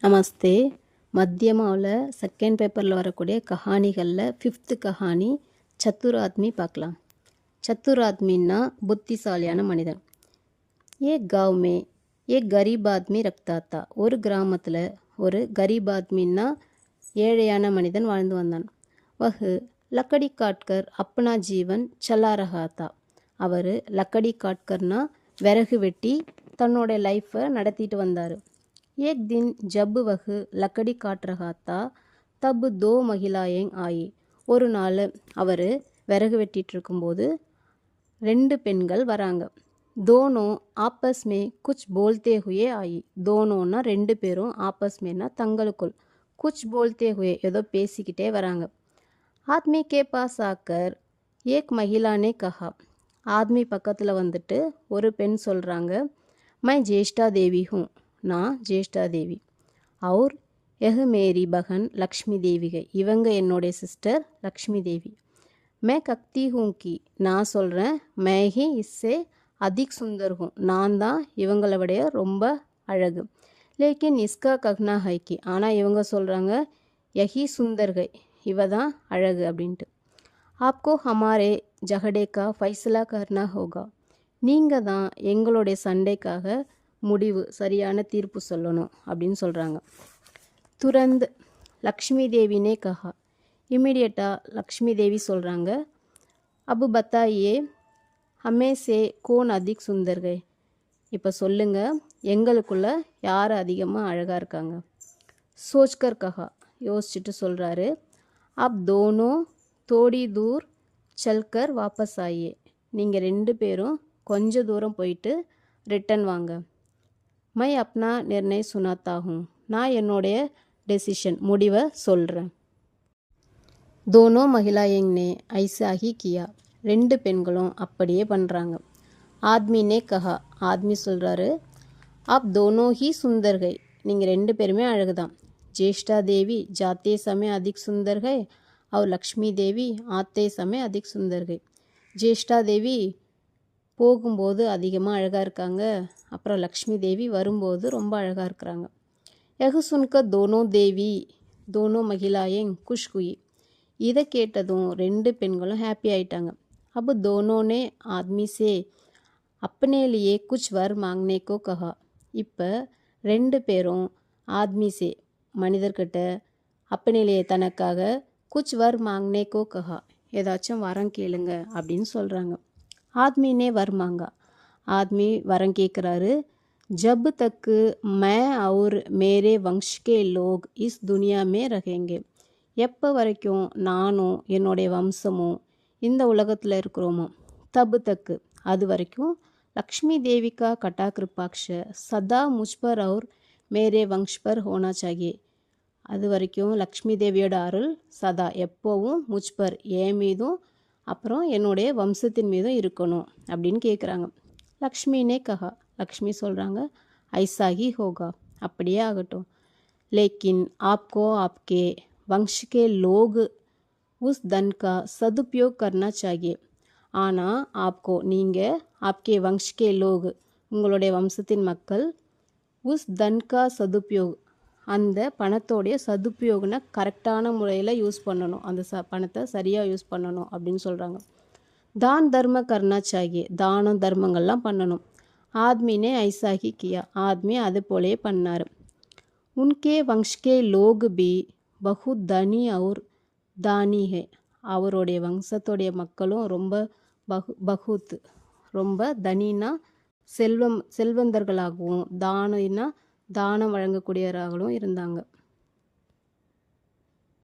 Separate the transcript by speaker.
Speaker 1: நமஸ்தே. மத்தியமாவில் second பேப்பரில் வரக்கூடிய கஹானிகளில் 5th Kahani சத்துர் Aadmi பார்க்கலாம். சத்துர் ஆத்மின்னா புத்திசாலியான மனிதன். காவ்மே கரீப் ஆத்மி ரக்தாத்தா. ஒரு கிராமத்தில் ஒரு கரீப் ஆத்மின்னா ஏழையான மனிதன் வாழ்ந்து வந்தான். வஹு லக்கடி காட்கர் அப்னா ஜீவன் சலா ரஹாத்தா. அவர் லக்கடி காட்கர்னா விறகு வெட்டி தன்னோட லைஃப்பை நடத்திட்டு வந்தார். एक दिन जब वह लकड़ी काट रहा था तब 2 महिलाएं आई. ஒரு நாள் அவர் விறகு வெட்டிட்டு இருக்கும்போது 2 பெண்கள் வராங்க. दोनों आपस में कुछ बोलते हुए आई. दोनोंனா 2 பேரும் ஆப்பஸ் மேனா தங்களுக்குள், कुछ बोलते हुए ஏதோ பேசிக்கிட்டே வராங்க. आदमी के पास आकर एक महिला ने कहा. ஆத்மி பக்கத்தில் வந்துட்டு ஒரு பெண் சொல்கிறாங்க, मैं ज्येष्ठा देवी हूँ, நான் ஜேஷ்டா தேவி. और यह मेरी बहन लक्ष्मी देवी है, இவங்க என்னுடைய சிஸ்டர் லக்ஷ்மி தேவி. मैं कहती हूँ कि நான் சொல்கிறேன், मैं ही इससे अधिक सुंदर हूँ, நான் தான் இவங்களை விட ரொம்ப அழகு. लेकिन इसका कहना है कि ஆனால் இவங்க சொல்கிறாங்க यही सुंदर है, இவ தான் அழகு அப்படின்ட்டு. आपको हमारे झगड़े का फैसला करना होगा, நீங்கள் தான் எங்களுடைய சண்டைக்காக முடிவு சரியான தீர்ப்பு சொல்லணும் அப்படின்னு சொல்கிறாங்க. துரந்த் லக்ஷ்மி தேவினே கஹா. இம்மிடியட்டாக லக்ஷ்மி தேவி சொல்கிறாங்க, அபு பத்தாயே ஹமே சே கோன் அதிக் சுந்தர்கை. இப்போ சொல்லுங்கள், எங்களுக்குள்ள யார் அதிகமாக அழகாக இருக்காங்க. சோச்கர் கஹா, யோசிச்சுட்டு சொல்கிறாரு, அப் தோனோ தோடி தூர் சல்கர் வாபஸ் ஆயே. நீங்கள் 2 பேரும் கொஞ்ச தூரம் போயிட்டு ரிட்டன் வாங்க. मैं अपना निर्णय सुनाता हूँ, நான் என்னுடைய டெசிஷன் முடிவை சொல்கிறேன். दोनों महिलाएं ने ऐसा ही किया. 2 பெண்களும் அப்படியே பண்ணுறாங்க. ஆத்மி நே கஹா, ஆத்மி சொல்கிறாரு, आप दोनों ही सुंदर है, நீங்கள் 2 பேருமே அழகுதான். ज्येष्ठा देवी जाते समय अधिक सुंदर है और लक्ष्मी देवी आते समय अधिक सुंदर है. ज्येष्ठा देवी போகும்போது அதிகமாக அழகாக இருக்காங்க, அப்புறம் லக்ஷ்மி தேவி வரும்போது ரொம்ப அழகாக இருக்கிறாங்க. யஹ் சுன்க தோனோ தேவி தோனோ மகிழாயேங் குஷ் குயி. இதை கேட்டதும் 2 பெண்களும் ஹாப்பி ஆயிட்டாங்க. அப் தோனோனே ஆத்மி சே அப்பனே லியே குச் வர் மாங்னே கோ கஹா. இப்போ 2 பேரும் ஆத்மி சே மனிதர்கிட்ட அப்பனேலியே தனக்காக குச் வர் மாங்னே கோ கஹா, ஏதாச்சும் வரம் கேளுங்க அப்படின்னு சொல்கிறாங்க. आदमी ने वर मांगा. आदमी वरं கேட்குறாரு. जब तक मैं और मेरे वंश के लोग इस दुनिया में रहेंगे. எப்போ வரைக்கும் நானும் என்னுடைய வம்சமும் இந்த உலகத்தில் இருக்கிறோமோ, तब तक அது வரைக்கும் लक्ष्मी देवी का कटा कृपाक्ष सदा मुझ पर और मेरे वंश पर होना चाहिए. அது வரைக்கும் லக்ஷ்மி தேவியோட அருள் சதா எப்போவும் முஜ்பர் என் மீதும் அப்புறம் என்னுடைய வம்சத்தின் மீதும் இருக்கணும் அப்படின்னு கேட்குறாங்க. லக்ஷ்மினே கஹா, லக்ஷ்மி சொல்கிறாங்க, ஐசாகி ஹோகா, அப்படியே ஆகட்டும். லேக்கின் ஆப்கோ ஆப்கே வங்ஷ் கே லோக் உஸ் தன் கா சதுபயோக் கர்னா சாகியே. ஆனால் ஆப்கோ நீங்கள், ஆப்கே வங்ஷ் கே லோக் உங்களுடைய வம்சத்தின் மக்கள், உஸ் தன் கா சதுபயோக் அந்த பணத்தோடைய சதுப்பயோகனை கரெக்டான முறையில் யூஸ் பண்ணணும், அந்த பணத்தை சரியாக யூஸ் பண்ணணும் அப்படின்னு சொல்கிறாங்க. தான் தர்ம கர்னா சாகியே, தானம் தர்மங்கள்லாம் பண்ணணும். ஆத்மினே ஐசாகி கியா, ஆத்மி அது போலே பண்ணார். உன்கே வங்ஷ்கே லோக் பி பகு தனி அவுர் தானி ஹே. அவருடைய வம்சத்தோடைய மக்களும் ரொம்ப பகுத் ரொம்ப தனினா செல்வந்தர்களாகவும் தானினா தானம் வழங்கக்கூடியவராகவும் இருந்தாங்க.